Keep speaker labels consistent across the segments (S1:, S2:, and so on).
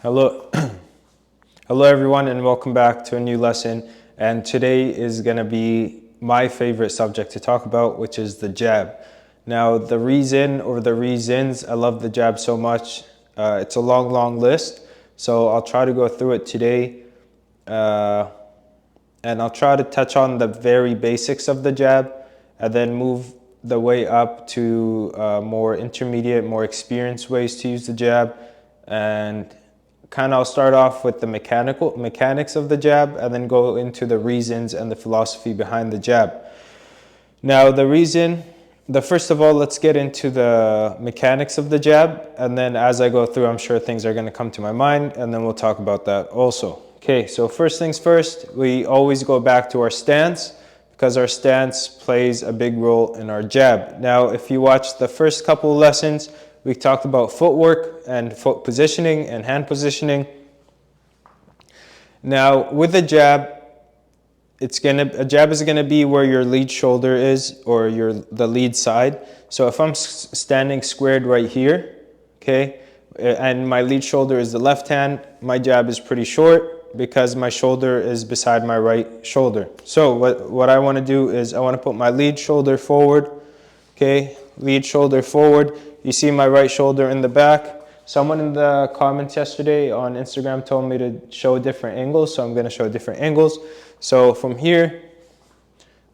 S1: Hello, hello everyone, and welcome back to a new lesson. And today is going to be my favorite subject to talk about, which is the jab. Now, the reason or the reasons I love the jab so much, it's a long list. So I'll try to go through it today, and I'll try to touch on the very basics of the jab, and then move the way up to more intermediate, more experienced ways to use the jab, and I'll start off with the mechanics of the jab and then go into the reasons and the philosophy behind the jab. Now, first of all, let's get into the mechanics of the jab, and then as I go through, I'm sure things are going to come to my mind, and then we'll talk about that also. Okay, so first things first, we always go back to our stance, because our stance plays a big role in our jab. Now, if you watch the first couple of lessons, we talked about footwork and foot positioning and hand positioning. Now, with a jab, a jab is gonna be where your lead shoulder is, or the lead side. So if I'm standing squared right here, okay, and my lead shoulder is the left hand, my jab is pretty short because my shoulder is beside my right shoulder. So what I want to do is I want to put my lead shoulder forward, okay, lead shoulder forward. You see my right shoulder in the back. Someone in the comments yesterday on Instagram told me to show different angles, so I'm going to show different angles. So from here,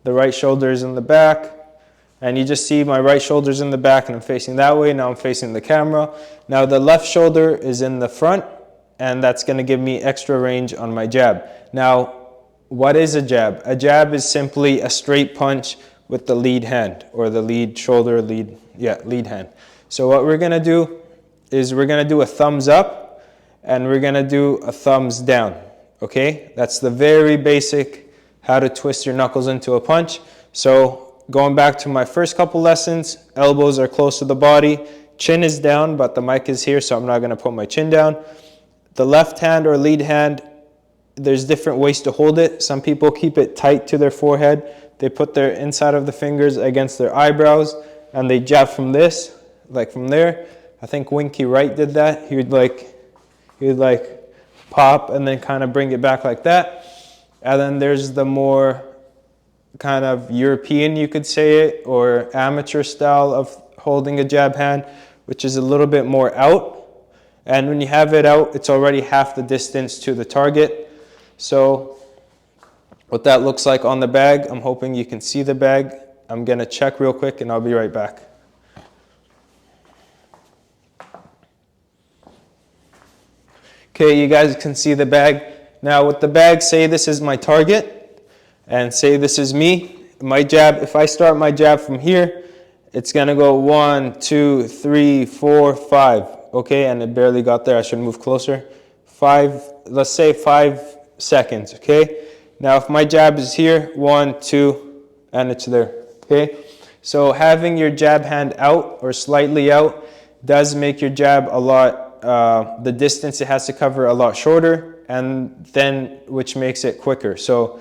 S1: the right shoulder is in the back, and you just see my right shoulder's in the back and I'm facing that way. Now I'm facing the camera. Now the left shoulder is in the front, and that's going to give me extra range on my jab. Now, what is a jab? A jab is simply a straight punch with the lead hand, or the lead shoulder, lead hand. So what we're going to do is we're going to do a thumbs up and we're going to do a thumbs down. Okay, that's the very basic how to twist your knuckles into a punch. So going back to my first couple lessons, elbows are close to the body, chin is down, but the mic is here, so I'm not going to put my chin down. The left hand or lead hand, there's different ways to hold it. Some people keep it tight to their forehead. They put their inside of the fingers against their eyebrows and they jab from this, like from there. I think Winky Wright did that. He would like pop and then kind of bring it back like that. And then there's the more kind of European, you could say it, or amateur style of holding a jab hand, which is a little bit more out. And when you have it out, it's already half the distance to the target. So what that looks like on the bag, I'm hoping you can see the bag. I'm going to check real quick and I'll be right back. Okay, you guys can see the bag. Now with the bag, say this is my target and say this is me. My jab, if I start my jab from here, it's going to go 1, 2, 3, 4, 5. Okay, and it barely got there. I should move closer. 5, let's say 5 seconds. Okay, now if my jab is here, 1, 2, and it's there. Okay, so having your jab hand out or slightly out does make your jab a lot, the distance it has to cover a lot shorter, and then which makes it quicker. So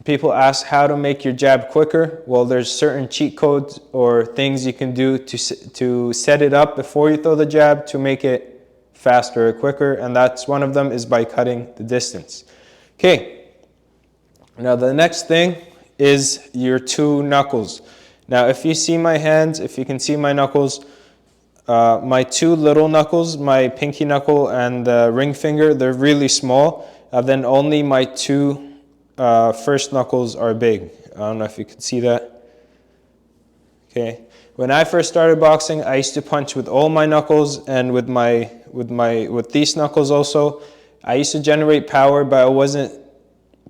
S1: people ask how to make your jab quicker. Well, there's certain cheat codes or things you can do to set it up before you throw the jab to make it faster or quicker, and that's one of them is by cutting the distance. Okay, now the next thing is your two knuckles. Now if you see my hands, if you can see my knuckles, my two little knuckles, my pinky knuckle and the ring finger, they're really small, and then only my two first knuckles are big. I don't know if you can see that. Okay. When I first started boxing, I used to punch with all my knuckles and with these knuckles also. I used to generate power, but it wasn't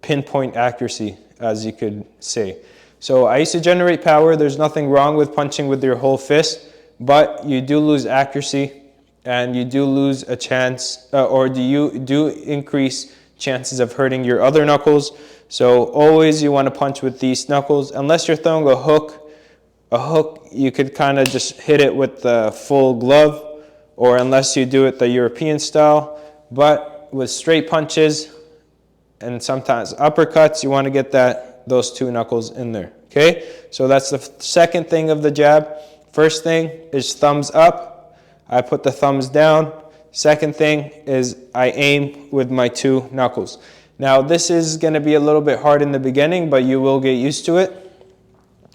S1: pinpoint accuracy, as you could say. So I used to generate power. There's nothing wrong with punching with your whole fist, but you do lose accuracy and you do lose a chance, or you do increase chances of hurting your other knuckles. So always you want to punch with these knuckles. Unless you're throwing a hook you could kind of just hit it with the full glove, or unless you do it the European style. But with straight punches and sometimes uppercuts, you want to get those two knuckles in there. Okay, so that's the second thing of the jab. First thing is thumbs up. I put the thumbs down. Second thing is I aim with my 2 knuckles. Now this is going to be a little bit hard in the beginning, but you will get used to it.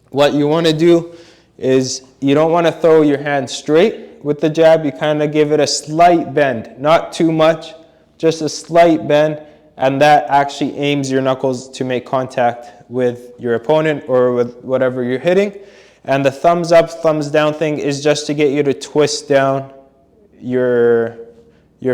S1: What you want to do is you don't want to throw your hand straight with the jab. You kind of give it a slight bend, not too much, just a slight bend, and that actually aims your knuckles to make contact with your opponent or with whatever you're hitting. And the thumbs up, thumbs down thing is just to get you to twist down your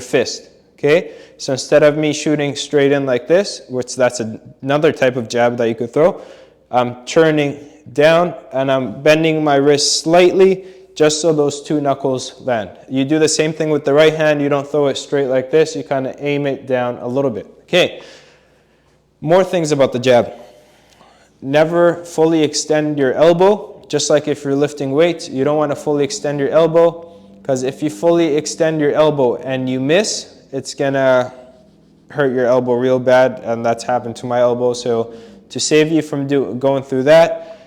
S1: fist. Okay, so instead of me shooting straight in like this, which that's another type of jab that you could throw, I'm turning down and I'm bending my wrist slightly just so those 2 knuckles land. You do the same thing with the right hand. You don't throw it straight like this. You kind of aim it down a little bit. Okay, more things about the jab. Never fully extend your elbow. Just like if you're lifting weights, you don't want to fully extend your elbow, because if you fully extend your elbow and you miss, it's gonna hurt your elbow real bad, and that's happened to my elbow. So to save you from going through that,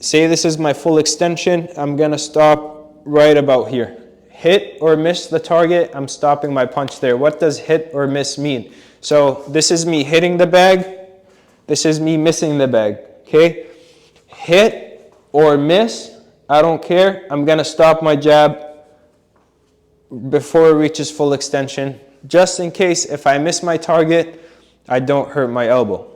S1: say this is my full extension, I'm gonna stop right about here. Hit or miss the target, I'm stopping my punch there. What does hit or miss mean? So this is me hitting the bag, this is me missing the bag, okay? Hit or miss, I don't care, I'm gonna stop my jab before it reaches full extension, just in case if I miss my target, I don't hurt my elbow.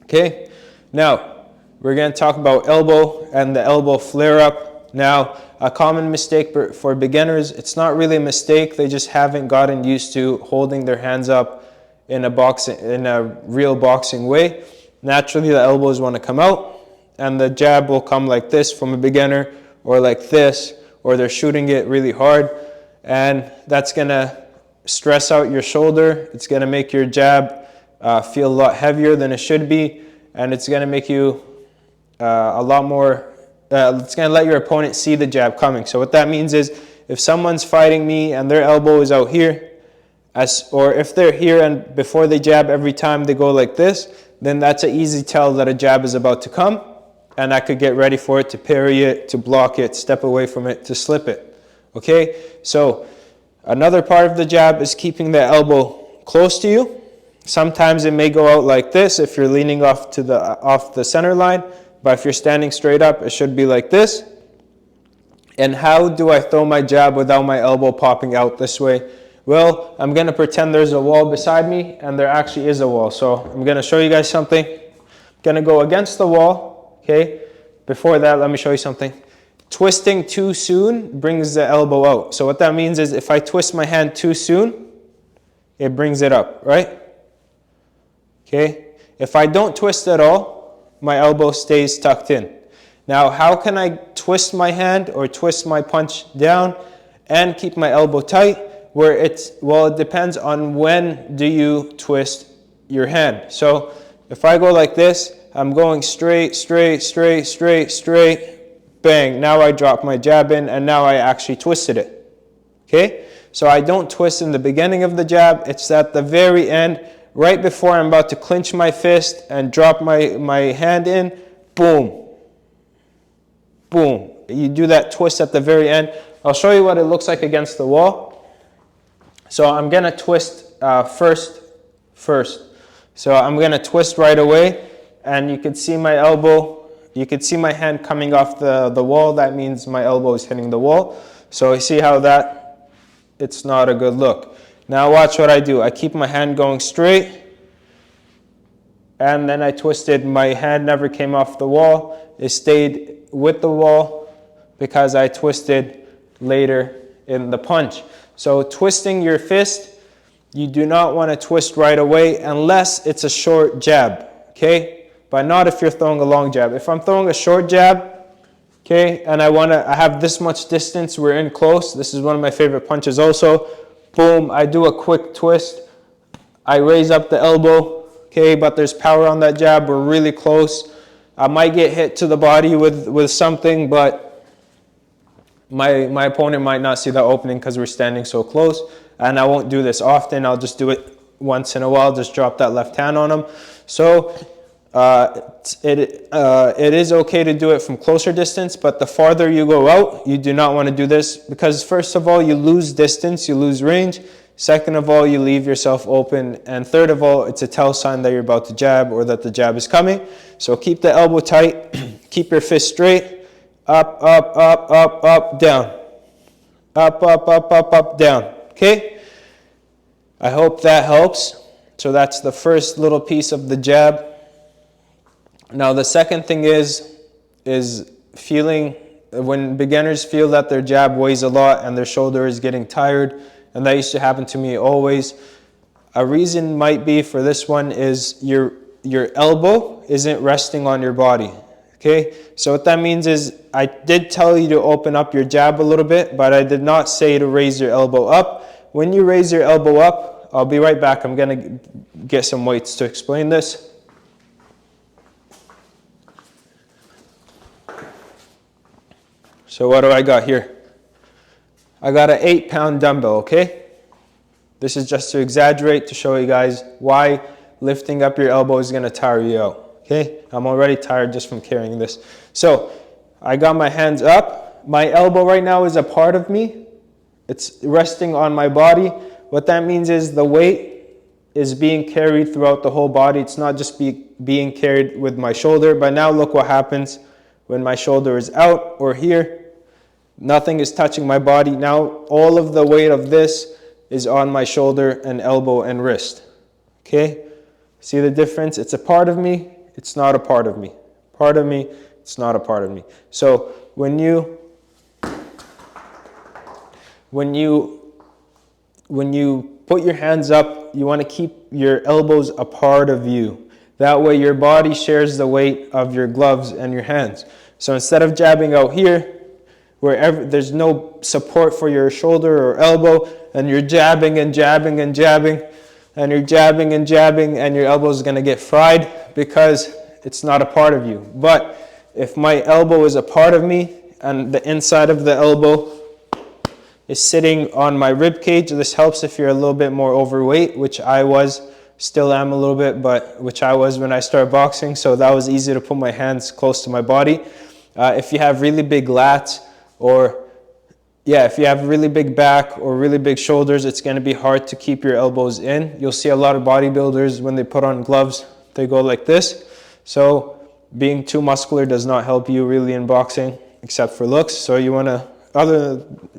S1: Okay, now we're going to talk about elbow and the elbow flare up. Now, a common mistake for beginners, it's not really a mistake, they just haven't gotten used to holding their hands up in a real boxing way. Naturally, the elbows want to come out, and the jab will come like this from a beginner, or like this, or they're shooting it really hard, and that's going to stress out your shoulder. It's going to make your jab feel a lot heavier than it should be, and it's going to make you a lot more, it's going to let your opponent see the jab coming. So what that means is if someone's fighting me and their elbow is out here, or if they're here and before they jab every time they go like this, then that's an easy tell that a jab is about to come, and I could get ready for it, to parry it, to block it, step away from it, to slip it. Okay, so another part of the jab is keeping the elbow close to you. Sometimes it may go out like this if you're leaning off the center line, but if you're standing straight up, it should be like this. And how do I throw my jab without my elbow popping out this way? Well, I'm going to pretend there's a wall beside me, and there actually is a wall. So I'm going to show you guys something. I'm going to go against the wall, okay? Before that, let me show you something. Twisting too soon brings the elbow out. So what that means is if I twist my hand too soon, it brings it up, right? Okay? If I don't twist at all, my elbow stays tucked in. Now, how can I twist my hand or twist my punch down and keep my elbow tight? Well, it depends on when do you twist your hand. So if I go like this, I'm going straight, straight, straight, straight, straight, bang. Now I drop my jab in, and now I actually twisted it. Okay? So I don't twist in the beginning of the jab. It's at the very end, right before I'm about to clinch my fist and drop my hand in, boom. Boom. You do that twist at the very end. I'll show you what it looks like against the wall. So I'm going to twist first. So I'm going to twist right away, and you can see my elbow. You can see my hand coming off the wall. That means my elbow is hitting the wall. So you see how it's not a good look. Now watch what I do. I keep my hand going straight, and then I twisted. My hand never came off the wall. It stayed with the wall because I twisted later in the punch. So twisting your fist, you do not want to twist right away unless it's a short jab, okay? But not if you're throwing a long jab. If I'm throwing a short jab, okay, and I have this much distance, we're in close. This is one of my favorite punches also. Boom, I do a quick twist. I raise up the elbow, okay, but there's power on that jab. We're really close. I might get hit to the body with something, but my opponent might not see that opening because we're standing so close. And I won't do this often. I'll just do it once in a while, just drop that left hand on him. So It is okay to do it from closer distance, but the farther you go out, you do not want to do this because first of all, you lose distance, you lose range. Second of all, you leave yourself open. And third of all, it's a tell sign that you're about to jab or that the jab is coming. So keep the elbow tight, keep your fist straight, up, up, up, up, up, down. Up, up, up, up, up, down. Okay? I hope that helps. So that's the first little piece of the jab. Now the second thing is feeling, when beginners feel that their jab weighs a lot and their shoulder is getting tired, and that used to happen to me always. A reason might be for this one is your elbow isn't resting on your body. Okay, so what that means is I did tell you to open up your jab a little bit, but I did not say to raise your elbow up. When you raise your elbow up, I'll be right back. I'm gonna get some weights to explain this. So what do I got here? I got an 8-pound dumbbell, okay? This is just to exaggerate to show you guys why lifting up your elbow is gonna tire you out, okay? I'm already tired just from carrying this. So I got my hands up. My elbow right now is a part of me. It's resting on my body. What that means is the weight is being carried throughout the whole body. It's not just being carried with my shoulder, but now look what happens when my shoulder is out or here. Nothing is touching my body. Now all of the weight of this is on my shoulder and elbow and wrist. Okay? See the difference? It's a part of me. It's not a part of me. Part of me. It's not a part of me. So when you put your hands up, you want to keep your elbows a part of you. That way your body shares the weight of your gloves and your hands. So instead of jabbing out here, wherever there's no support for your shoulder or elbow, and you're jabbing and jabbing and jabbing, and you're jabbing and jabbing, and your elbow is going to get fried because it's not a part of you. But if my elbow is a part of me, and the inside of the elbow is sitting on my rib cage, this helps if you're a little bit more overweight, which I was, still am a little bit, but which I was when I started boxing, so that was easy to put my hands close to my body. If you have really big lats, or if you have really big back or really big shoulders, it's going to be hard to keep your elbows in. You'll see a lot of bodybuilders when they put on gloves, they go like this. So being too muscular does not help you really in boxing, except for looks. So you want to,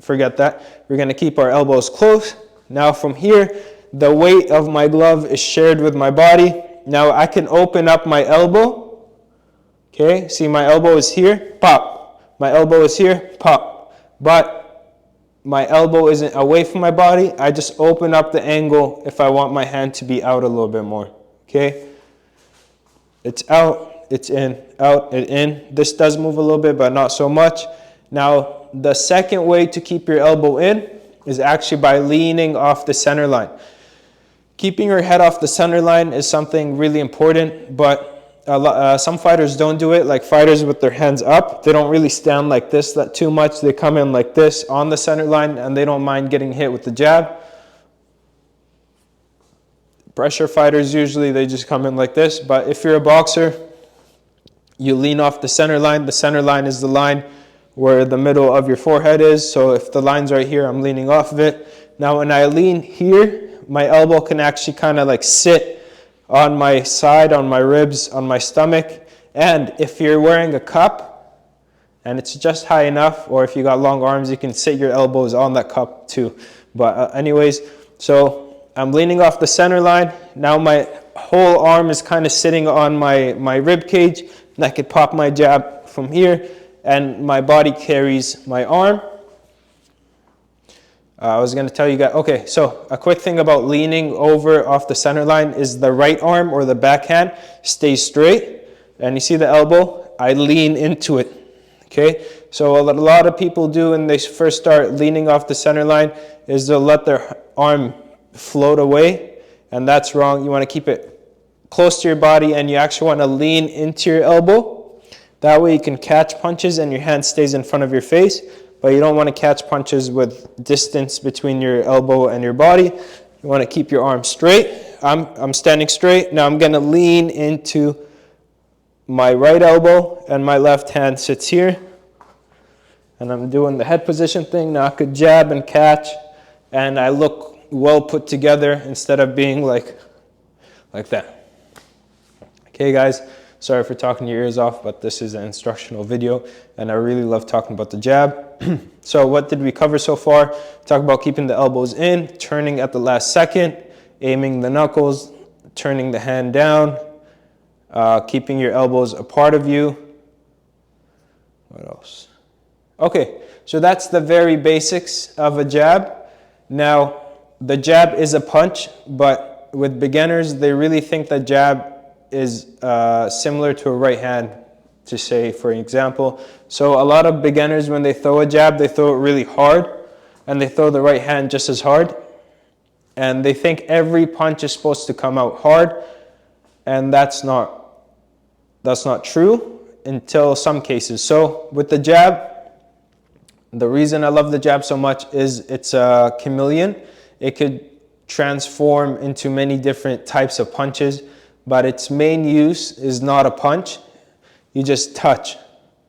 S1: forget that. We're going to keep our elbows close. Now from here, the weight of my glove is shared with my body. Now I can open up my elbow. Okay, see my elbow is here, pop. My elbow is here, pop. But my elbow isn't away from my body. I just open up the angle if I want my hand to be out a little bit more. Okay? It's out, it's in, out, and in. This does move a little bit, but not so much. Now, the second way to keep your elbow in is actually by leaning off the center line. Keeping your head off the center line is something really important, but some fighters don't do it, like fighters with their hands up. They don't really stand like this too much. They come in like this on the center line, and they don't mind getting hit with the jab. Pressure fighters, usually they just come in like this. But if you're a boxer, you lean off the center line. The center line is the line where the middle of your forehead is. So if the line's right here, I'm leaning off of it. Now when I lean here, my elbow can actually kind of like sit on my side, on my ribs, on my stomach. And if you're wearing a cup and it's just high enough, or if you got long arms, you can sit your elbows on that cup too. But anyways, so I'm leaning off the center line. Now my whole arm is kind of sitting on my rib cage, and I could pop my jab from here, and my body carries my arm. I was going to tell you guys, okay, so a quick thing about leaning over off the center line is the right arm or the backhand stays straight, and you see the elbow, I lean into it, okay? So what a lot of people do when they first start leaning off the center line is they'll let their arm float away, and that's wrong. You want to keep it close to your body, and you actually want to lean into your elbow. That way you can catch punches and your hand stays in front of your face. But you don't want to catch punches with distance between your elbow and your body. You want to keep your arm straight. I'm standing straight. Now I'm going to lean into my right elbow and my left hand sits here. And I'm doing the head position thing. Now I could jab and catch, and I look well put together instead of being like that. Okay, guys, sorry for talking your ears off, but this is an instructional video, and I really love talking about the jab. So what did we cover so far? Talk about keeping the elbows in, turning at the last second, aiming the knuckles, turning the hand down, keeping your elbows apart of you. What else? Okay, so that's the very basics of a jab. Now, the jab is a punch, but with beginners, they really think that jab is similar to a right hand, to say, for example. So a lot of beginners, when they throw a jab, they throw it really hard, and they throw the right hand just as hard. And they think every punch is supposed to come out hard, and that's not true until some cases. So with the jab, the reason I love the jab so much is it's a chameleon. It could transform into many different types of punches, but its main use is not a punch. You just touch.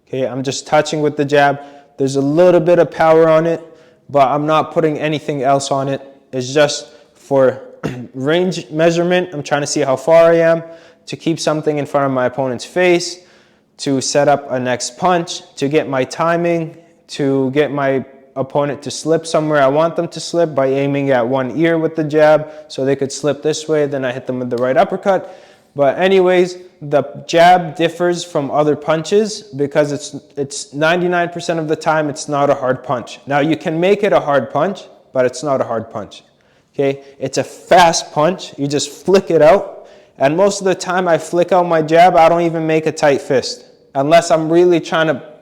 S1: Okay, I'm just touching with the jab. There's a little bit of power on it, but I'm not putting anything else on it. It's just for range measurement. I'm trying to see how far I am, to keep something in front of my opponent's face, to set up a next punch, to get my timing, to get my opponent to slip somewhere I want them to slip by aiming at one ear with the jab so they could slip this way, then I hit them with the right uppercut. But anyways, the jab differs from other punches because it's 99% of the time it's not a hard punch. Now you can make it a hard punch, but it's not a hard punch. Okay, it's a fast punch. You just flick it out, and most of the time I flick out my jab, I don't even make a tight fist unless I'm really trying to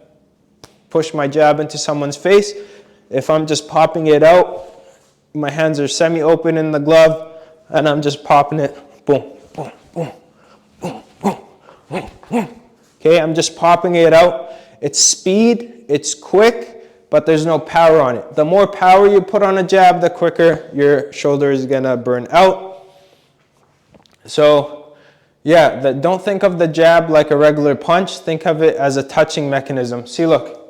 S1: push my jab into someone's face. If I'm just popping it out, my hands are semi-open in the glove, and I'm just popping it, boom, boom, boom, boom, boom, boom, boom. Okay, I'm just popping it out. It's speed, it's quick, but there's no power on it. The more power you put on a jab, the quicker your shoulder is gonna burn out. So yeah, don't think of the jab like a regular punch. Think of it as a touching mechanism. See, look.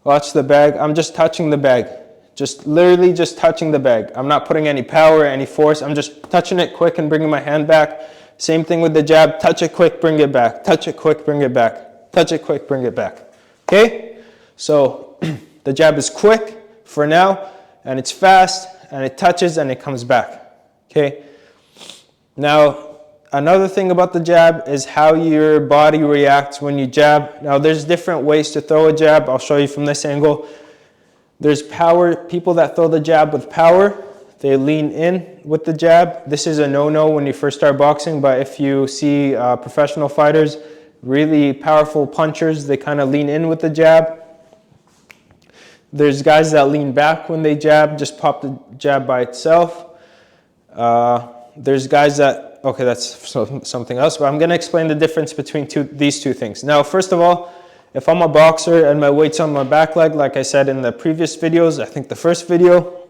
S1: Watch the bag. I'm just touching the bag. Just literally just touching the bag. I'm not putting any power, any force. I'm just touching it quick and bringing my hand back. Same thing with the jab. Touch it quick, bring it back. Touch it quick, bring it back. Touch it quick, bring it back. Okay? So the jab is quick for now, and it's fast, and it touches, and it comes back. Okay? Now, another thing about the jab is how your body reacts when you jab. Now, there's different ways to throw a jab. I'll show you from this angle. There's power. People that throw the jab with power, they lean in with the jab. This is a no-no when you first start boxing, but if you see professional fighters, really powerful punchers, they kind of lean in with the jab. There's guys that lean back when they jab, just pop the jab by itself. There's guys that, okay, that's something else, but I'm going to explain the difference between these two things. Now, first of all, if I'm a boxer and my weight's on my back leg, like I said in the previous videos, I think the first video,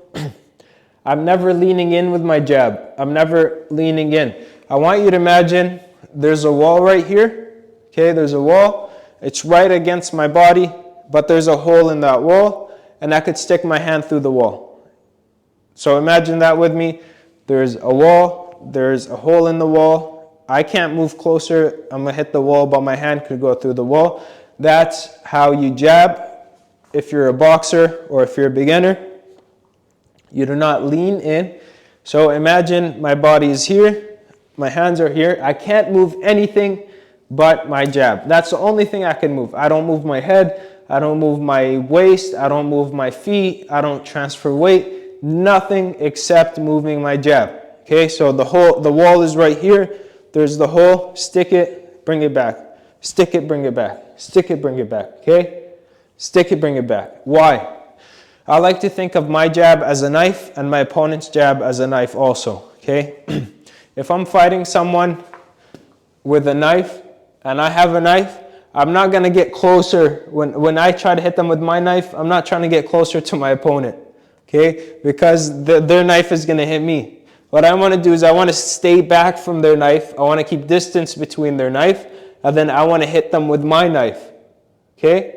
S1: I'm never leaning in with my jab. I'm never leaning in. I want you to imagine there's a wall right here. Okay, there's a wall. It's right against my body, but there's a hole in that wall, and I could stick my hand through the wall. So imagine that with me. There's a wall, there's a hole in the wall. I can't move closer. I'm gonna hit the wall, but my hand could go through the wall. That's how you jab if you're a boxer or if you're a beginner. You do not lean in. So imagine my body is here, my hands are here. I can't move anything but my jab. That's the only thing I can move. I don't move my head, I don't move my waist, I don't move my feet, I don't transfer weight, nothing except moving my jab. Okay, so the wall is right here. There's the hole, stick it, bring it back. Stick it, bring it back. Stick it, bring it back. Okay? Stick it, bring it back. Why? I like to think of my jab as a knife and my opponent's jab as a knife also. Okay? If I'm fighting someone with a knife and I have a knife, I'm not going to get closer. When I try to hit them with my knife, I'm not trying to get closer to my opponent. Okay? Because their knife is going to hit me. What I want to do is I want to stay back from their knife. I want to keep distance between their knife, and then I want to hit them with my knife, okay?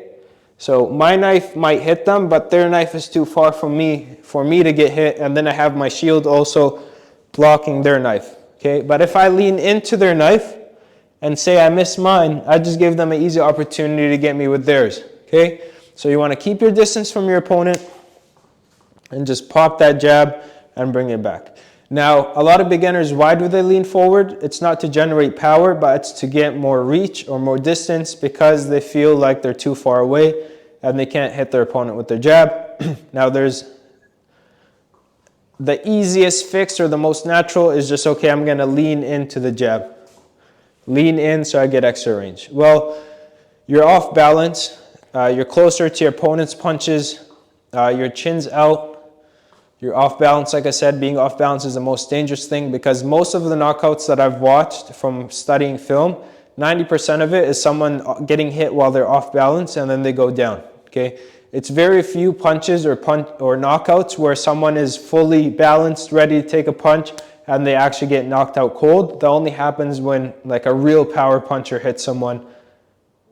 S1: So my knife might hit them, but their knife is too far from me for me to get hit, and then I have my shield also blocking their knife, okay? But if I lean into their knife and say I miss mine, I just give them an easy opportunity to get me with theirs, okay? So you want to keep your distance from your opponent and just pop that jab and bring it back. Now, a lot of beginners, why do they lean forward? It's not to generate power, but it's to get more reach or more distance because they feel like they're too far away and they can't hit their opponent with their jab. Now, there's the easiest fix or the most natural is just, okay, I'm going to lean into the jab. Lean in so I get extra range. Well, you're off balance. You're closer to your opponent's punches. Your chin's out. You're off balance. Like I said, being off balance is the most dangerous thing because most of the knockouts that I've watched from studying film, 90% of it is someone getting hit while they're off balance and then they go down, okay? It's very few punches or knockouts where someone is fully balanced, ready to take a punch, and they actually get knocked out cold. That only happens when like a real power puncher hits someone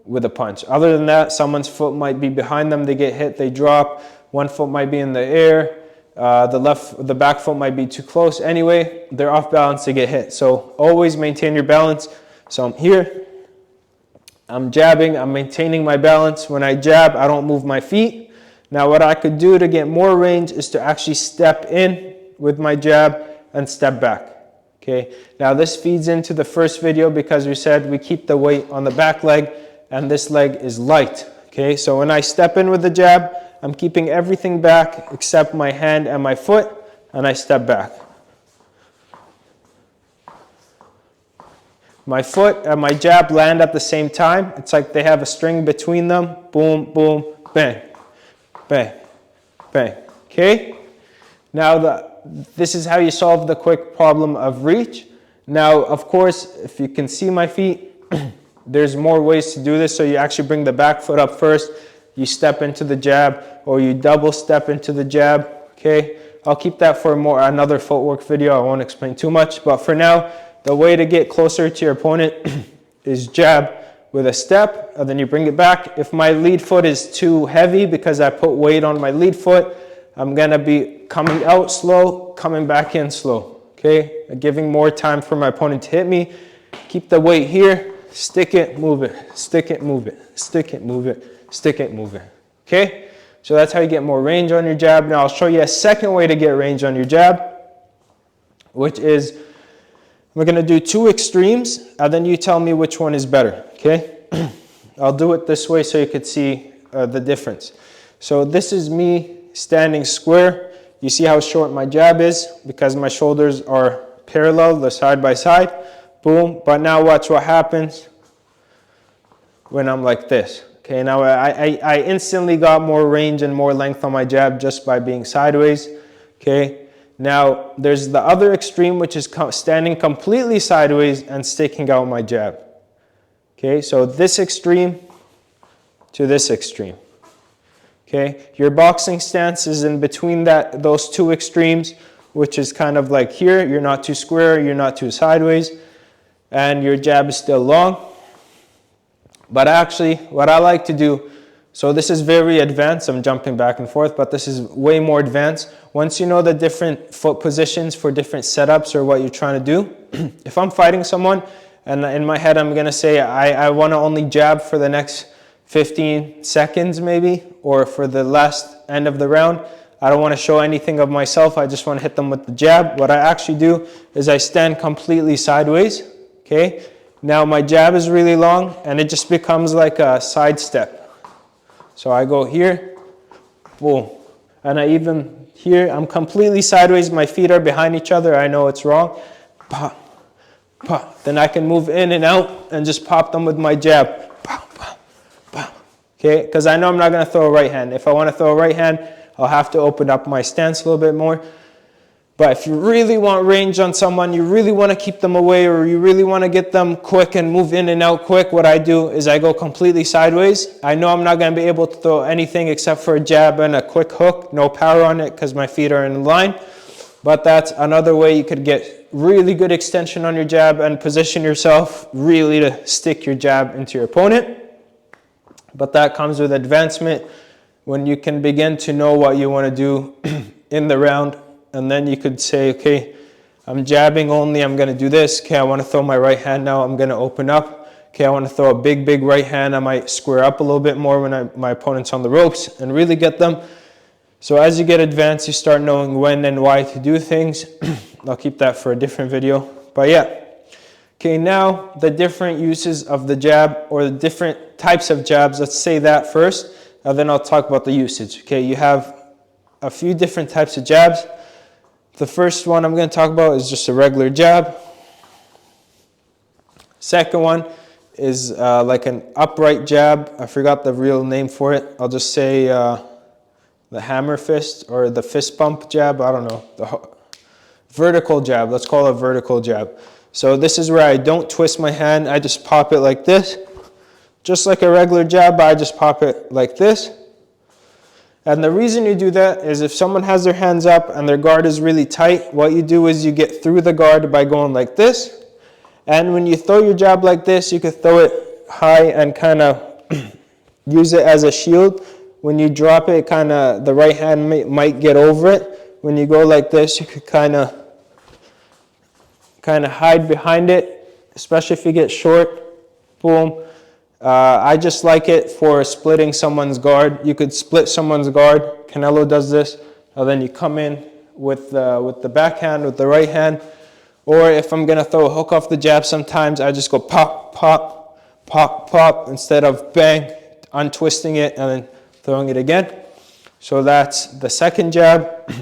S1: with a punch. Other than that, someone's foot might be behind them, they get hit, they drop, one foot might be in the air, the back foot might be too close. Anyway, they're off balance, they get hit. So always maintain your balance. So I'm here, I'm jabbing, I'm maintaining my balance. When I jab, I don't move my feet. Now what I could do to get more range is to actually step in with my jab and step back. Okay, now this feeds into the first video because we said we keep the weight on the back leg and this leg is light. Okay, so when I step in with the jab, I'm keeping everything back except my hand and my foot, and I step back. My foot and my jab land at the same time. It's like they have a string between them. Boom, boom, bang, bang, bang. Okay? Now this is how you solve the quick problem of reach. Now, of course, if you can see my feet, there's more ways to do this. So you actually bring the back foot up first. You step into the jab, or you double step into the jab, okay? I'll keep that for another footwork video. I won't explain too much, but for now, the way to get closer to your opponent is jab with a step, and then you bring it back. If my lead foot is too heavy because I put weight on my lead foot, I'm gonna be coming out slow, coming back in slow, okay? Giving more time for my opponent to hit me. Keep the weight here, stick it, move it, stick it, move it, stick it, move it, stick it, move it, okay? So that's how you get more range on your jab. Now I'll show you a second way to get range on your jab, which is we're gonna do two extremes, and then you tell me which one is better, okay? I'll do it this way so you could see the difference. So this is me standing square. You see how short my jab is because my shoulders are parallel, they're side by side. Boom, but now watch what happens when I'm like this. Okay, now I instantly got more range and more length on my jab just by being sideways. Okay, now there's the other extreme, which is standing completely sideways and sticking out my jab. Okay, so this extreme to this extreme. Okay, your boxing stance is in between those two extremes, which is kind of like here. You're not too square, you're not too sideways, and your jab is still long. But actually, what I like to do, so this is very advanced, I'm jumping back and forth, but this is way more advanced. Once you know the different foot positions for different setups or what you're trying to do, if I'm fighting someone, and in my head I'm gonna say, I wanna only jab for the next 15 seconds maybe, or for the last end of the round, I don't wanna show anything of myself, I just wanna hit them with the jab. What I actually do is I stand completely sideways, okay? Now my jab is really long and it just becomes like a side step. So I go here, boom. And I even here, I'm completely sideways, my feet are behind each other, I know it's wrong. Pop, pop. Then I can move in and out and just pop them with my jab. Pop, pop, pop. Okay, because I know I'm not gonna throw a right hand. If I wanna throw a right hand, I'll have to open up my stance a little bit more. But if you really want range on someone, you really want to keep them away, or you really want to get them quick and move in and out quick, what I do is I go completely sideways. I know I'm not going to be able to throw anything except for a jab and a quick hook, no power on it because my feet are in line. But that's another way you could get really good extension on your jab and position yourself really to stick your jab into your opponent. But that comes with advancement when you can begin to know what you want to do in the round. And then you could say, okay, I'm jabbing only, I'm going to do this. Okay, I want to throw my right hand now, I'm going to open up. Okay, I want to throw a big right hand, I might square up a little bit more when my opponent's on the ropes and really get them. So as you get advanced, you start knowing when and why to do things. I'll keep that for a different video. But yeah. Okay, now the different uses of the jab, or the different types of jabs. Let's say that first, and then I'll talk about the usage. Okay, you have a few different types of jabs. The first one I'm going to talk about is just a regular jab. Second one is like an upright jab. I forgot the real name for it. I'll just say the hammer fist or the fist pump jab. I don't know. The vertical jab. Let's call it a vertical jab. So this is where I don't twist my hand. I just pop it like this. Just like a regular jab, I just pop it like this. And the reason you do that is if someone has their hands up and their guard is really tight, what you do is you get through the guard by going like this. And when you throw your jab like this, you can throw it high and kind of use it as a shield. When you drop it, kind of the right hand might get over it. When you go like this, you could kind of hide behind it, especially if you get short. Boom. I just like it for splitting someone's guard. You could split someone's guard. Canelo does this. And then you come in with the backhand, with the right hand. Or if I'm going to throw a hook off the jab, sometimes I just go pop, pop, pop, pop, instead of bang, untwisting it and then throwing it again. So that's the second jab.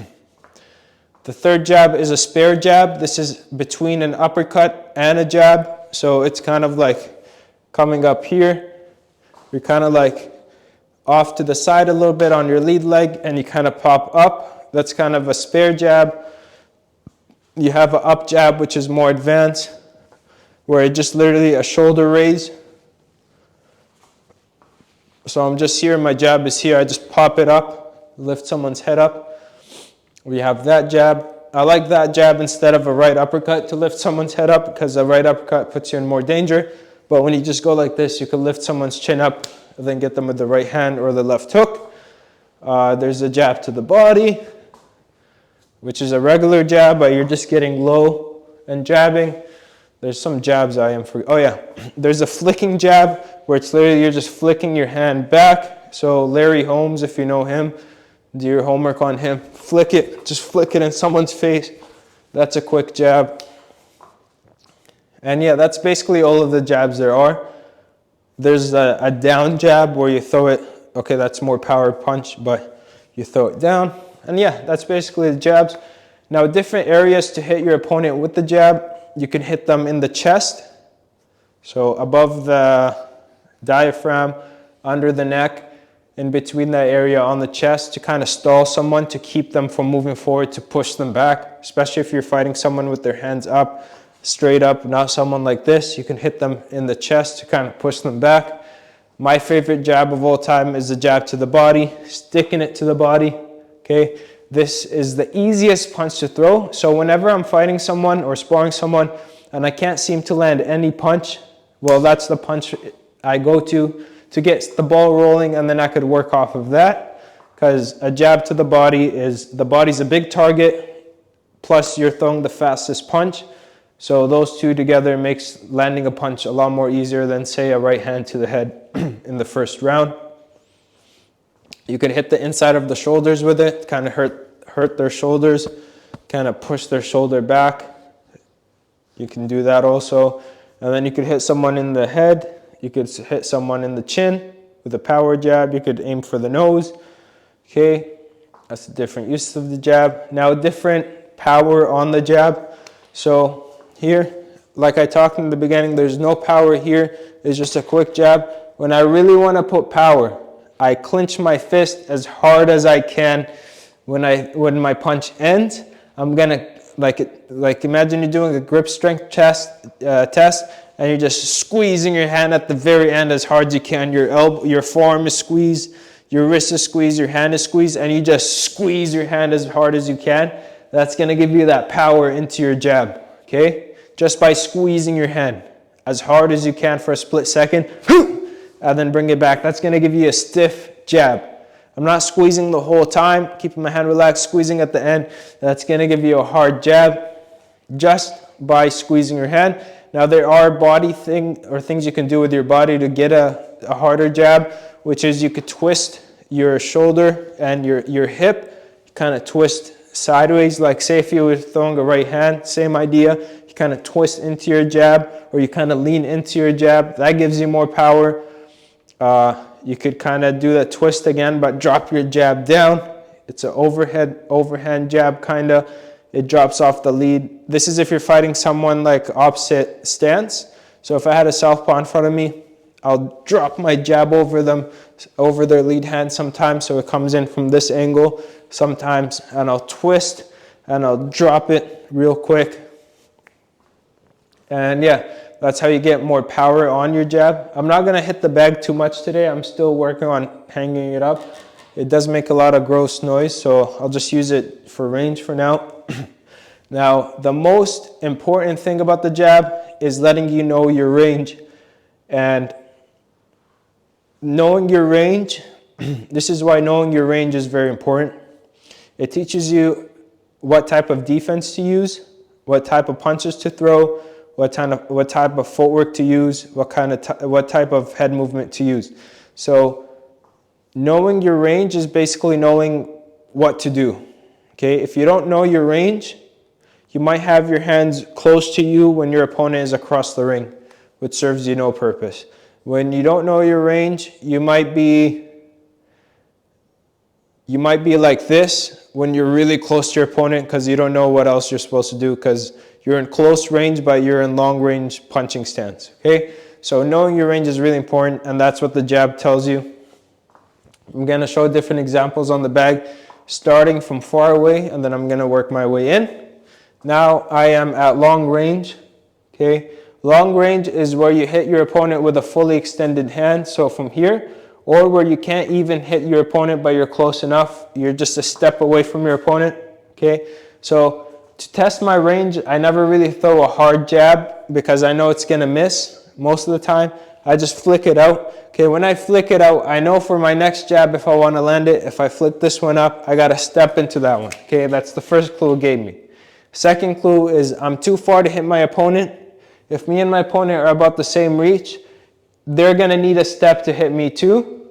S1: The third jab is a spare jab. This is between an uppercut and a jab. So it's kind of like coming up here. You're kind of like off to the side a little bit on your lead leg and you kind of pop up. That's kind of a spare jab. You have an up jab, which is more advanced, where it's just literally a shoulder raise. So I'm just here, my jab is here. I just pop it up, lift someone's head up. We have that jab. I like that jab instead of a right uppercut to lift someone's head up, because a right uppercut puts you in more danger. But when you just go like this, you can lift someone's chin up and then get them with the right hand or the left hook. There's a jab to the body, which is a regular jab, but you're just getting low and jabbing. There's some jabs I am for. Oh yeah, there's a flicking jab where it's literally you're just flicking your hand back. So Larry Holmes, if you know him, do your homework on him. Flick it, just flick it in someone's face. That's a quick jab. And yeah, that's basically all of the jabs there are. There's a down jab where you throw it. Okay, that's more power punch, but you throw it down. And yeah, that's basically the jabs. Now, different areas to hit your opponent with the jab. You can hit them in the chest. So above the diaphragm, under the neck, in between that area on the chest, to kind of stall someone, to keep them from moving forward, to push them back. Especially if you're fighting someone with their hands up, straight up, not someone like this. You can hit them in the chest to kind of push them back. My favorite jab of all time is the jab to the body, sticking it to the body. Okay, this is the easiest punch to throw. So whenever I'm fighting someone or sparring someone and I can't seem to land any punch, well, that's the punch I go to get the ball rolling, and then I could work off of that. Because a jab to the body's a big target, plus you're throwing the fastest punch. So those two together makes landing a punch a lot more easier than, say, a right hand to the head in the first round. You could hit the inside of the shoulders with it, kind of hurt their shoulders, kind of push their shoulder back. You can do that also. And then you could hit someone in the head. You could hit someone in the chin with a power jab. You could aim for the nose. Okay, that's a different use of the jab. Now, different power on the jab. So here, like I talked in the beginning, there's no power here. It's just a quick jab. When I really want to put power, I clench my fist as hard as I can. When my punch ends, I'm gonna like imagine you're doing a grip strength test, and you're just squeezing your hand at the very end as hard as you can. Your forearm is squeezed, your wrist is squeezed, your hand is squeezed, and you just squeeze your hand as hard as you can. that's going to give you that power into your jab, okay? Just by squeezing your hand as hard as you can for a split second, and then bring it back. That's going to give you a stiff jab. I'm not squeezing the whole time, keeping my hand relaxed, squeezing at the end. That's going to give you a hard jab just by squeezing your hand. Now there are things you can do with your body to get a harder jab, which is you could twist your shoulder and your hip, kind of twist sideways. Like say if you were throwing a right hand, same idea. You kind of twist into your jab, or you kind of lean into your jab. That gives you more power. You could kind of do that twist again, but drop your jab down. It's an overhand jab kind of. It drops off the lead. This is if you're fighting someone like opposite stance. So if I had a southpaw in front of me, I'll drop my jab over them, over their lead hand sometimes, so it comes in from this angle sometimes, and I'll twist and I'll drop it real quick. And yeah, that's how you get more power on your jab. I'm not gonna hit the bag too much today. I'm still working on hanging it up. It does make a lot of gross noise, so I'll just use it for range for now. Now, the most important thing about the jab is letting you know your range. And knowing your range, this is why knowing your range is very important. It teaches you what type of defense to use, what type of punches to throw, what type of footwork to use, what type of head movement to use. So knowing your range is basically knowing what to do. Okay, if you don't know your range, you might have your hands close to you when your opponent is across the ring, which serves you no purpose. When you don't know your range, you might be like this when you're really close to your opponent because you don't know what else you're supposed to do because you're in close range, but you're in long range punching stance. Okay, so knowing your range is really important, and that's what the jab tells you. I'm going to show different examples on the bag, starting from far away, and then I'm going to work my way in. Now I am at long range. Okay, long range is where you hit your opponent with a fully extended hand, so from here, or where you can't even hit your opponent, but you're close enough. You're just a step away from your opponent. Okay, so to test my range, I never really throw a hard jab because I know it's going to miss most of the time. I just flick it out. Okay, when I flick it out, I know for my next jab, if I want to land it, if I flick this one up, I got to step into that one. Okay, that's the first clue it gave me. Second clue is I'm too far to hit my opponent. If me and my opponent are about the same reach, they're going to need a step to hit me too.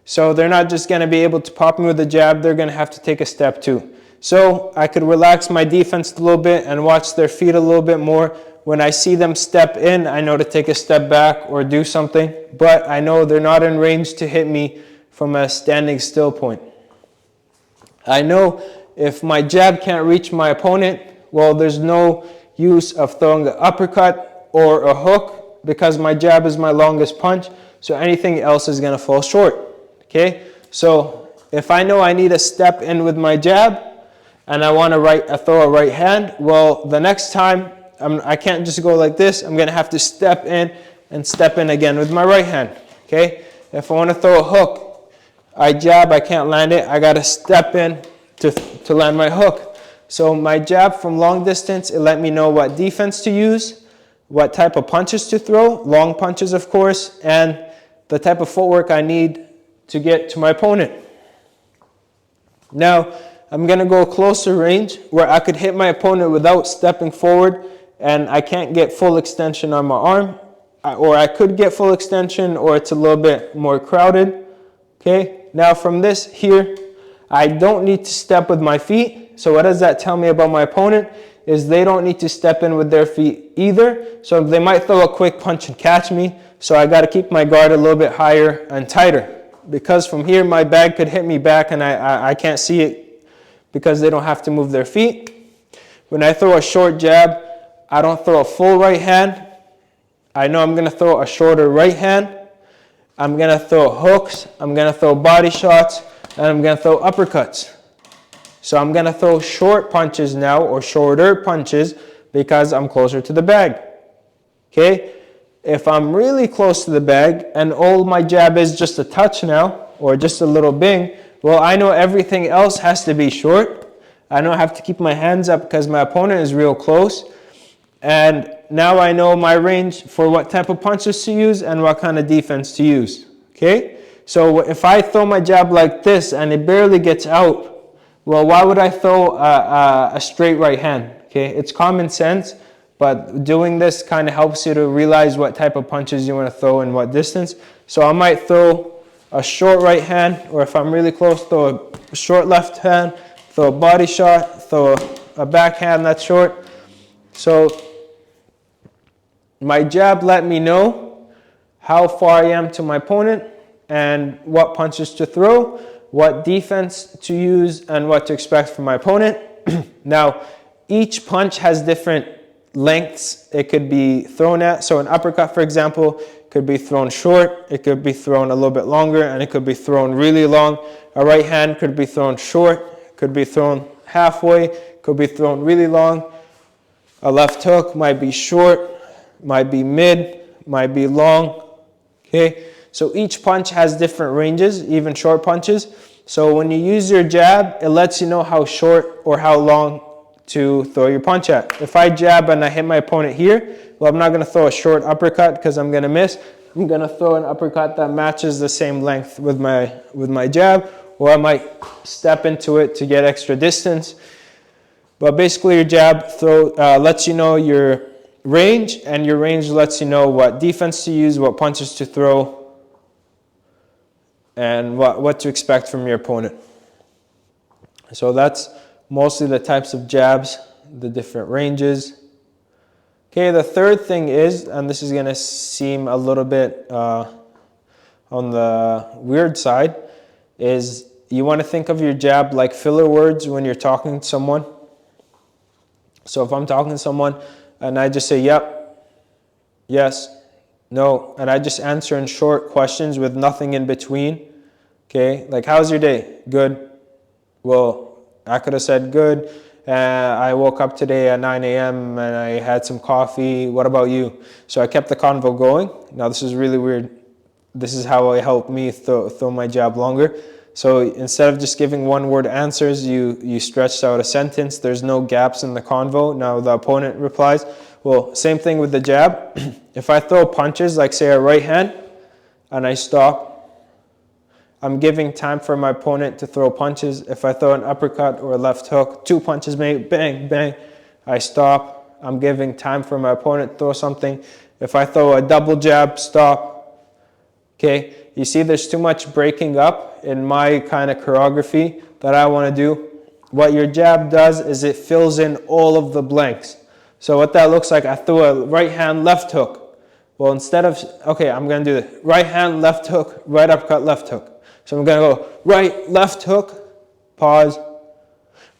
S1: So they're not just going to be able to pop me with a jab, they're going to have to take a step too. So I could relax my defense a little bit and watch their feet a little bit more. When I see them step in, I know to take a step back or do something, but I know they're not in range to hit me from a standing still point. I know if my jab can't reach my opponent, well, there's no use of throwing an uppercut or a hook because my jab is my longest punch, so anything else is going to fall short. Okay, so if I know I need a step in with my jab and I want to throw a right hand, well, the next time I can't just go like this. I'm going to have to step in and step in again with my right hand. Okay, if I want to throw a hook, I jab, I can't land it. I got to step in to land my hook. So my jab from long distance, it let me know what defense to use, what type of punches to throw, long punches of course, and the type of footwork I need to get to my opponent. Now, I'm going to go closer range where I could hit my opponent without stepping forward and I can't get full extension on my arm, or I could get full extension or it's a little bit more crowded. Okay, now from this here, I don't need to step with my feet. So what does that tell me about my opponent? Is they don't need to step in with their feet either. So they might throw a quick punch and catch me. So I got to keep my guard a little bit higher and tighter. Because from here, my bag could hit me back and I can't see it because they don't have to move their feet. When I throw a short jab, I don't throw a full right hand. I know I'm going to throw a shorter right hand. I'm going to throw hooks. I'm going to throw body shots. And I'm going to throw uppercuts. So I'm going to throw short punches now, or shorter punches, because I'm closer to the bag. Okay? If I'm really close to the bag and all my jab is just a touch now, or just a little bing, well, I know everything else has to be short. I don't have to keep my hands up because my opponent is real close. And now I know my range for what type of punches to use and what kind of defense to use, okay? So if I throw my jab like this and it barely gets out, well, why would I throw a straight right hand, okay? It's common sense, but doing this kind of helps you to realize what type of punches you want to throw and what distance. So I might throw a short right hand, or if I'm really close, throw a short left hand, throw a body shot, throw a backhand that's short. So my jab let me know how far I am to my opponent and what punches to throw, what defense to use, and what to expect from my opponent. Now, each punch has different lengths it could be thrown at. So an uppercut, for example, could be thrown short, it could be thrown a little bit longer, and it could be thrown really long. A right hand could be thrown short, could be thrown halfway, could be thrown really long. A left hook might be short, might be mid, might be long, okay? So each punch has different ranges, even short punches. So when you use your jab, it lets you know how short or how long to throw your punch at. If I jab and I hit my opponent here, well, I'm not going to throw a short uppercut because I'm going to miss. I'm going to throw an uppercut that matches the same length with my jab, or I might step into it to get extra distance. But basically your jab lets you know your range, and your range lets you know what defense to use, what punches to throw, and what to expect from your opponent. So that's mostly the types of jabs, the different ranges. Okay, the third thing is, and this is going to seem a little bit on the weird side, is you want to think of your jab like filler words when you're talking to someone. So if I'm talking to someone and I just say, yep, yes, no, and I just answer in short questions with nothing in between, okay, like, how's your day? Good. Well, I could have said good. I woke up today at 9 a.m. and I had some coffee. What about you? So I kept the convo going. Now this is really weird. This is how it helped me throw my jab longer. So instead of just giving one word answers, you stretched out a sentence. There's no gaps in the convo. Now the opponent replies. Well, same thing with the jab. If I throw punches, like say a right hand, and I stop, I'm giving time for my opponent to throw punches. If I throw an uppercut or a left hook, 2 punches maybe, bang, bang, I stop. I'm giving time for my opponent to throw something. If I throw a double jab, stop. Okay, you see there's too much breaking up in my kind of choreography that I want to do. What your jab does is it fills in all of the blanks. So what that looks like, I threw a right hand, left hook. Well, instead of, okay, I'm going to do the right hand, left hook, right uppercut, left hook. So I'm going to go right, left hook, pause,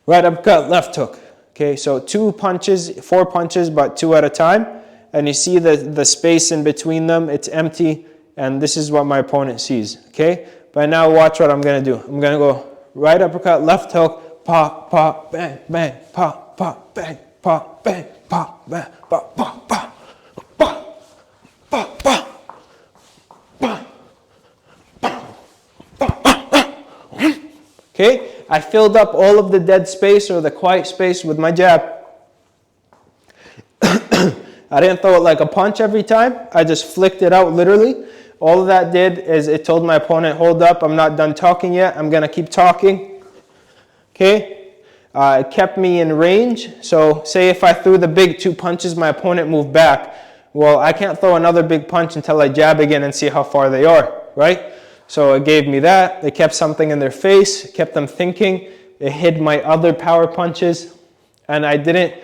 S1: right uppercut, left hook. Okay, so 2 punches, 4 punches, but 2 at a time. And you see the space in between them, it's empty. And this is what my opponent sees. Okay, but now watch what I'm going to do. I'm going to go right uppercut, left hook, pop, pop, bang, bang, pop, pop, bang, pop, bang, pop, bang, pop, pop, pop, pop, pop, pop. Okay, I filled up all of the dead space or the quiet space with my jab. I didn't throw it like a punch every time. I just flicked it out literally. All that did is it told my opponent, hold up, I'm not done talking yet. I'm going to keep talking. Okay, it kept me in range. So say if I threw the big 2 punches, my opponent moved back. Well, I can't throw another big punch until I jab again and see how far they are, right? So it gave me that. It kept something in their face, kept them thinking. It hid my other power punches. And I didn't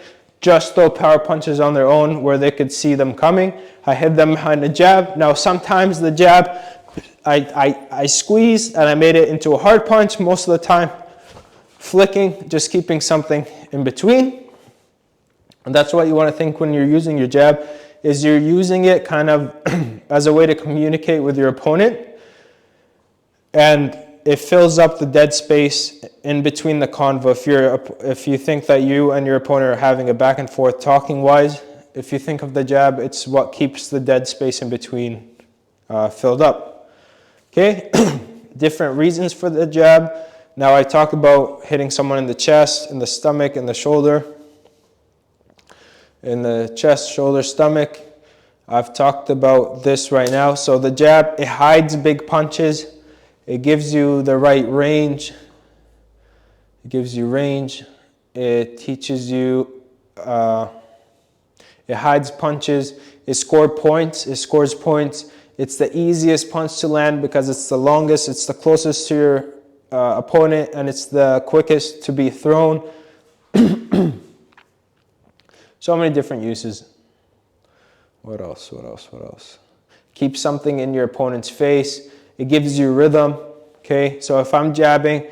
S1: just throw power punches on their own where they could see them coming. I hid them behind the jab. Now sometimes the jab, I squeezed and I made it into a hard punch. Most of the time, flicking, just keeping something in between. And that's what you want to think when you're using your jab, is you're using it kind of as a way to communicate with your opponent. And it fills up the dead space in between the convo. If you think that you and your opponent are having a back and forth talking wise, if you think of the jab, it's what keeps the dead space in between filled up. Okay, different reasons for the jab. Now I talked about hitting someone in the chest, in the stomach, in the shoulder. In the chest, shoulder, stomach. I've talked about this right now. So the jab, it hides big punches. It gives you the right range. It gives you range. It teaches you, it hides punches. It scores points. It scores points. It's the easiest punch to land because it's the longest. It's the closest to your opponent, and it's the quickest to be thrown. So many different uses. What else? What else? What else? Keep something in your opponent's face. It gives you rhythm. Okay, so if I'm jabbing,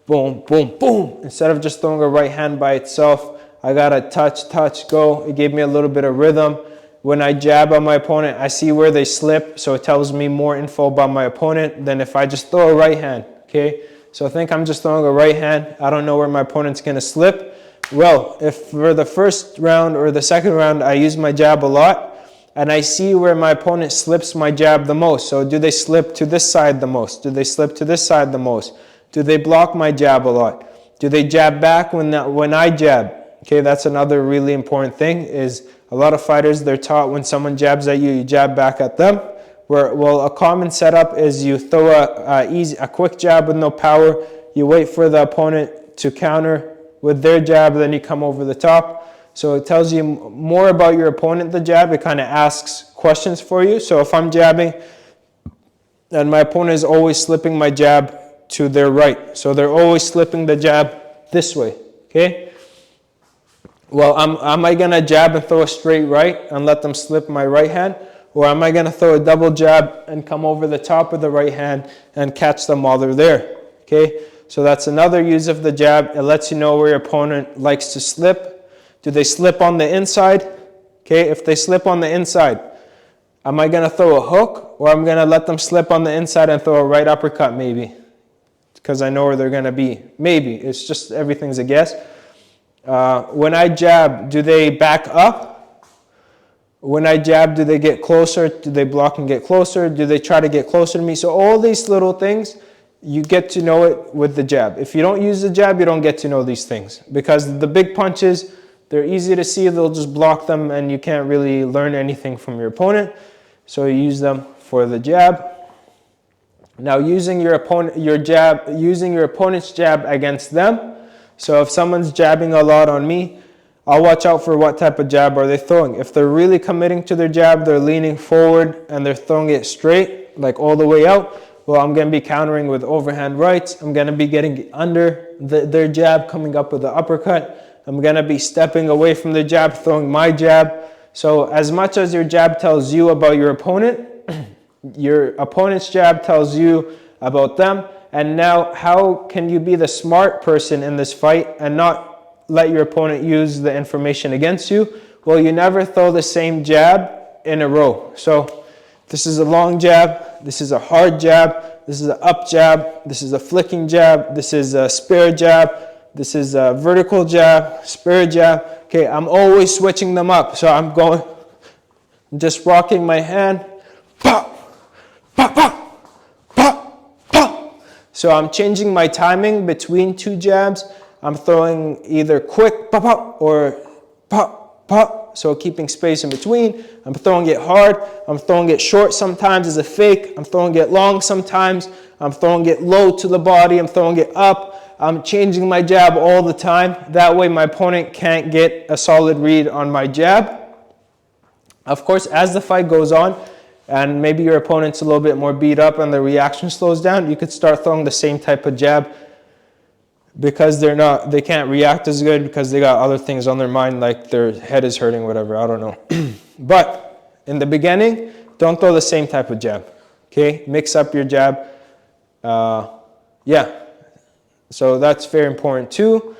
S1: boom, boom, boom, instead of just throwing a right hand by itself, I gotta touch, touch, go. It gave me a little bit of rhythm. When I jab on my opponent, I see where they slip, so it tells me more info about my opponent than if I just throw a right hand. Okay, so I think I'm just throwing a right hand. I don't know where my opponent's gonna slip. Well, if for the first round or the second round, I use my jab a lot, and I see where my opponent slips my jab the most. So do they slip to this side the most? Do they slip to this side the most? Do they block my jab a lot? Do they jab back when I jab? Okay, that's another really important thing is a lot of fighters, they're taught when someone jabs at you, you jab back at them. Well, a common setup is you throw a quick jab with no power. You wait for the opponent to counter with their jab, then you come over the top. So it tells you more about your opponent, the jab. It kind of asks questions for you. So if I'm jabbing and my opponent is always slipping my jab to their right. So they're always slipping the jab this way, okay? Well, am I going to jab and throw a straight right and let them slip my right hand? Or am I going to throw a double jab and come over the top of the right hand and catch them while they're there, okay? So that's another use of the jab. It lets you know where your opponent likes to slip. Do they slip on the inside? Okay, if they slip on the inside, am I going to throw a hook or I'm going to let them slip on the inside and throw a right uppercut maybe? Because I know where they're going to be. Maybe. It's just everything's a guess. When I jab, do they back up? When I jab, do they get closer? Do they block and get closer? Do they try to get closer to me? So all these little things, you get to know it with the jab. If you don't use the jab, you don't get to know these things. Because the big punches, they're easy to see. They'll just block them and you can't really learn anything from your opponent. So you use them for the jab. Now using your opponent's jab against them. So if someone's jabbing a lot on me, I'll watch out for what type of jab are they throwing. If they're really committing to their jab, they're leaning forward and they're throwing it straight, like all the way out, well, I'm going to be countering with overhand rights. I'm going to be getting under their jab, coming up with the uppercut. I'm going to be stepping away from the jab, throwing my jab. So as much as your jab tells you about your opponent, your opponent's jab tells you about them. And now how can you be the smart person in this fight and not let your opponent use the information against you? Well, you never throw the same jab in a row. So this is a long jab, this is a hard jab, this is an up jab, this is a flicking jab, this is a spare jab, this is a vertical jab, spare jab. Okay, I'm always switching them up. So I'm just rocking my hand, pop, pop, pop, pop, pop. So I'm changing my timing between two jabs. I'm throwing either quick, pop, pop, or pop, pop. So keeping space in between. I'm throwing it hard. I'm throwing it short sometimes as a fake. I'm throwing it long sometimes. I'm throwing it low to the body. I'm throwing it up. I'm changing my jab all the time. That way my opponent can't get a solid read on my jab. Of course, as the fight goes on, and maybe your opponent's a little bit more beat up and the reaction slows down, you could start throwing the same type of jab because they can't react as good because they got other things on their mind, like their head is hurting, whatever, I don't know. But in the beginning, don't throw the same type of jab, okay? Mix up your jab. Yeah, so that's very important too.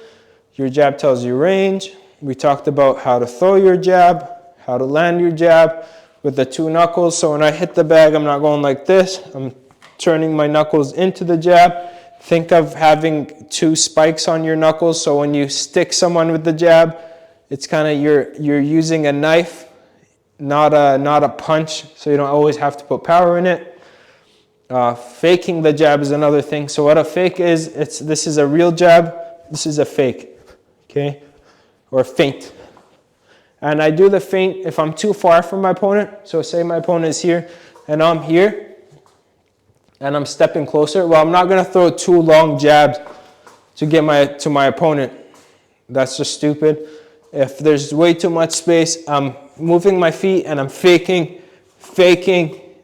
S1: Your jab tells you range. We talked about how to throw your jab, how to land your jab with the two knuckles. So when I hit the bag, I'm not going like this. I'm turning my knuckles into the jab. Think of having two spikes on your knuckles. So when you stick someone with the jab, it's kind of you're using a knife, not a punch. So you don't always have to put power in it. Faking the jab is another thing. So what a fake is, this is a real jab, this is a fake, okay? Or feint. And I do the feint if I'm too far from my opponent. So say my opponent is here and I'm here and I'm stepping closer. Well, I'm not gonna throw 2 long jabs to get to my opponent. That's just stupid. If there's way too much space, I'm moving my feet and I'm faking.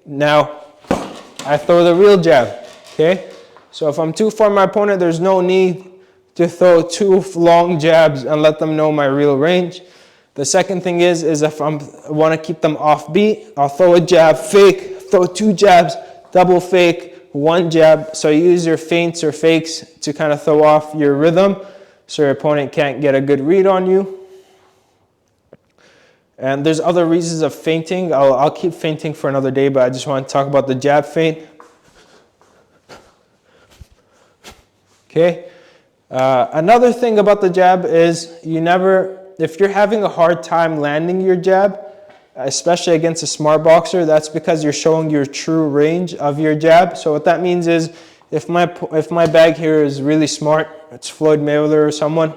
S1: Now I throw the real jab, okay? So if I'm too far from my opponent, there's no need to throw 2 long jabs and let them know my real range. The second thing is if I want to keep them off beat, I'll throw a jab, fake, throw 2 jabs, double fake, 1 jab. So you use your feints or fakes to kind of throw off your rhythm so your opponent can't get a good read on you. And there's other reasons of feinting. I'll keep feinting for another day, but I just want to talk about the jab feint. Okay. Another thing about the jab is if you're having a hard time landing your jab, especially against a smart boxer, that's because you're showing your true range of your jab. So what that means is if my bag here is really smart, it's Floyd Mayweather or someone,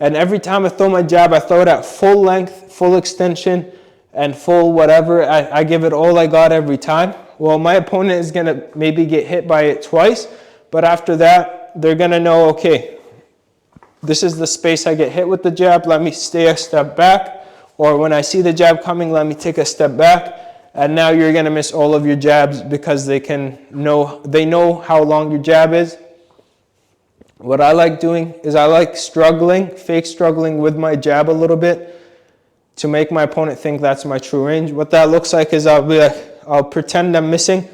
S1: and every time I throw my jab, I throw it at full length, full extension, and full whatever. I give it all I got every time. Well, my opponent is going to maybe get hit by it twice, but after that, they're going to know, okay, this is the space I get hit with the jab. Let me stay a step back. Or when I see the jab coming, let me take a step back. And now you're going to miss all of your jabs because they know how long your jab is. What I like doing is I like fake struggling with my jab a little bit to make my opponent think that's my true range. What that looks like is I'll pretend I'm missing.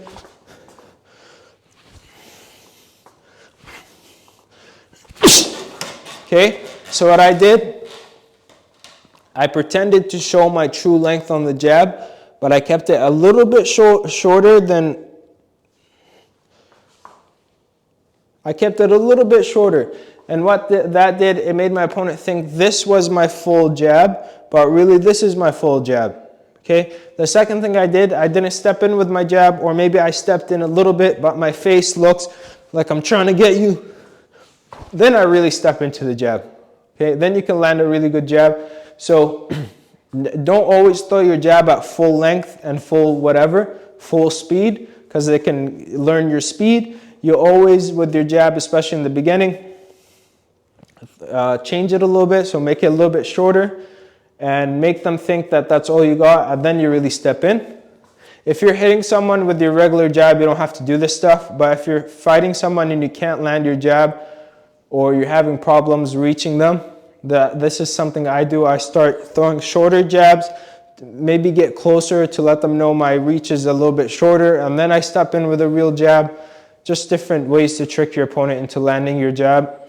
S1: Okay, so what I did, I pretended to show my true length on the jab, but I kept it a little bit shorter than, and what that did, it made my opponent think this was my full jab, but really this is my full jab, okay? The second thing I did, I didn't step in with my jab, or maybe I stepped in a little bit, but my face looks like I'm trying to get you. Then I really step into the jab, okay? Then you can land a really good jab. So don't always throw your jab at full length and full speed, because they can learn your speed. You always, with your jab, especially in the beginning, change it a little bit, so make it a little bit shorter and make them think that that's all you got, and then you really step in. If you're hitting someone with your regular jab, you don't have to do this stuff, but if you're fighting someone and you can't land your jab, or you're having problems reaching them, this is something I do. I start throwing shorter jabs, maybe get closer to let them know my reach is a little bit shorter, and then I step in with a real jab. Just different ways to trick your opponent into landing your jab.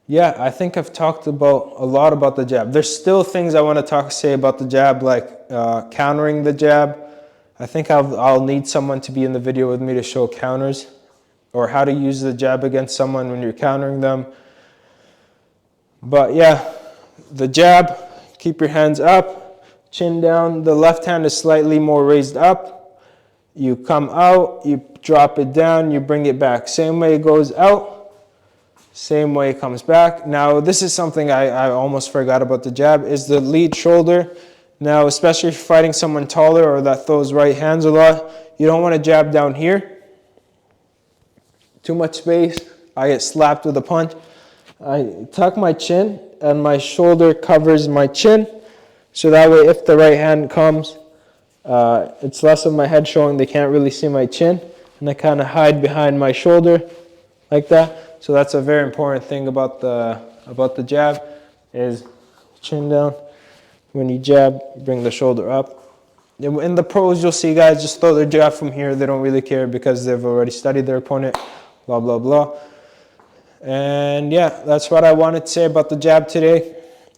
S1: Yeah, I think I've talked a lot about the jab. There's still things I want to say about the jab, like countering the jab. I think I'll need someone to be in the video with me to show counters, or how to use the jab against someone when you're countering them. But yeah, the jab, keep your hands up, chin down. The left hand is slightly more raised up. You come out, you drop it down, you bring it back. Same way it goes out, same way it comes back. Now, this is something I almost forgot about the jab, is the lead shoulder. Now, especially if you're fighting someone taller or that throws right hands a lot, you don't want to jab down here. Too much space, I get slapped with a punch. I tuck my chin and my shoulder covers my chin, so that way if the right hand comes, it's less of my head showing, they can't really see my chin, and I kind of hide behind my shoulder like that. So that's a very important thing about the jab, is chin down. When you jab, bring the shoulder up. In the pros, you'll see guys just throw their jab from here. They don't really care because they've already studied their opponent, blah, blah, blah. And yeah, that's what I wanted to say about the jab today.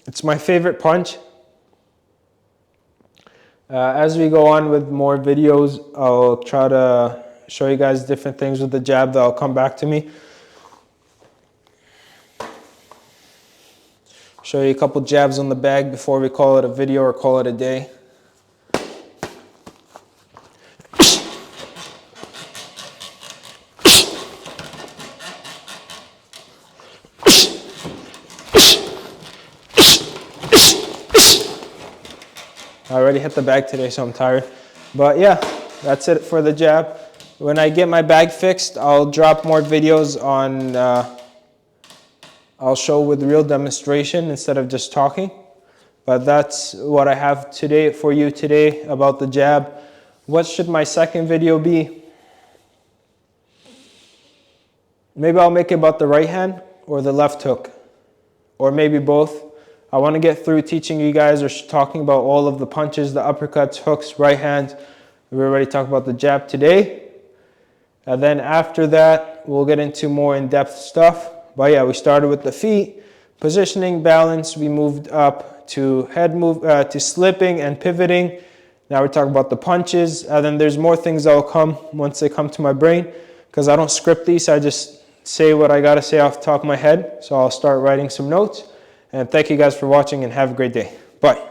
S1: It's my favorite punch. As we go on with more videos, I'll try to show you guys different things with the jab that'll come back to me. Show you a couple jabs on the bag before we call it a video or call it a day. I already hit the bag today, so I'm tired. But yeah, that's it for the jab. When I get my bag fixed, I'll drop more videos on, I'll show with real demonstration instead of just talking. But that's what I have today for you today about the jab. What should my second video be? Maybe I'll make it about the right hand or the left hook, or maybe both. I want to get through teaching you guys or talking about all of the punches, the uppercuts, hooks, right hands. We already talked about the jab today. And then after that, we'll get into more in-depth stuff. But yeah, we started with the feet, positioning, balance. We moved up to head move, to slipping and pivoting. Now we're talking about the punches. And then there's more things that will come once they come to my brain, because I don't script these. I just say what I got to say off the top of my head. So I'll start writing some notes. And thank you guys for watching and have a great day. Bye.